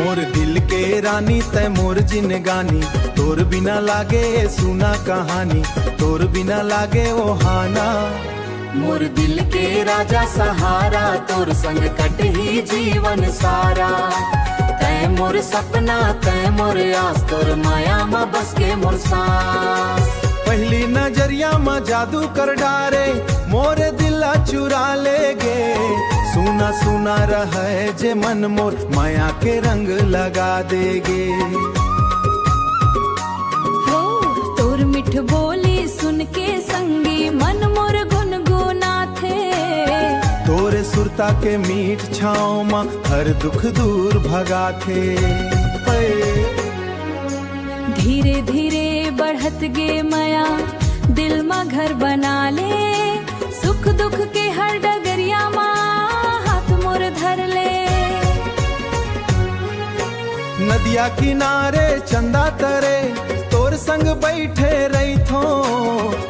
मोर दिल के रानी तै मोर जिनगानी, तोर बिना लागे सुना कहानी, तोर बिना लागे ओ हाना। मोर दिल के राजा सहारा, तोर संग कट ही जीवन सारा। तै मोर सपना तै मोर आस, तोर माया में बस के मोर सांस। पहली नजरिया में जादू कर डारे, मोर दिला चुरा ले गे। सुना सुना रहे जे मन मोर, माया के रंग लगा देगे। हो तोर मिठ बोली सुन के संगी, मन मोर गुनगुना थे। तोरे सुरता के मीठ छाँव माँ हर दुख दूर भगा थे। धीरे धीरे बढ़त गे माया, दिल में घर बना ले। सुख दुख के हर डगरिया माँ हाथ मोर धर ले। नदिया किनारे चंदा तरे, तोर संग बैठे रही थो।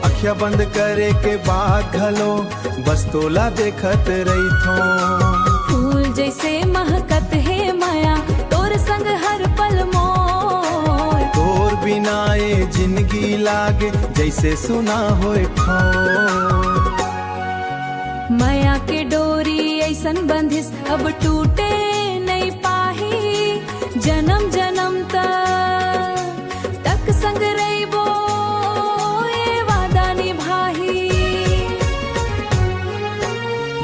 अखिया बंद करे के बाद घलो, बस तोला देखत रही थो। फूल जैसे महकत है माया, तोर संग हर पल मोर। तोर बिना ये जिंदगी लागे, जैसे सुना होए ठोर। माया के डोरी ऐसन बंधिस, अब टूटे नहीं पाही। जन्म जन्म तक संग रहिबो, ये वादा निभाही।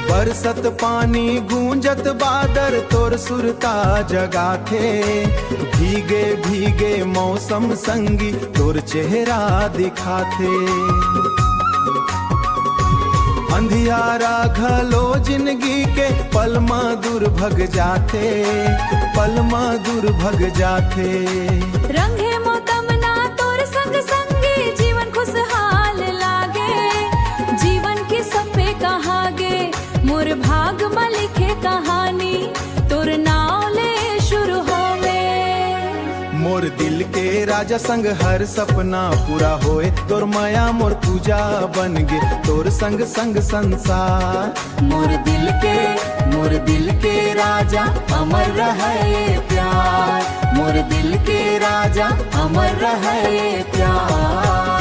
बरसत पानी गूंजत बादर, तोर सुरता जगा थे। भीगे भीगे मौसम संगी, तोर चेहरा दिखा थे। अंधियारा घलो जिंदगी के पल में दूर भग जाते, पल में दूर भग जाते। रंगे मोतम ना तोर संग संगी, जीवन खुशहाल लागे। जीवन के सपे कहागे, मोर भाग में लिखे कहानी। तोर नाव ले शुरू होवे। मोर दिल के राजा संग हर सपना पूरा होए। तोर माया मोर पूजा बन गे, तोर संग संग संसार। मोर दिल के राजा अमर रहे प्यार। मोर दिल के राजा अमर रहे प्यार।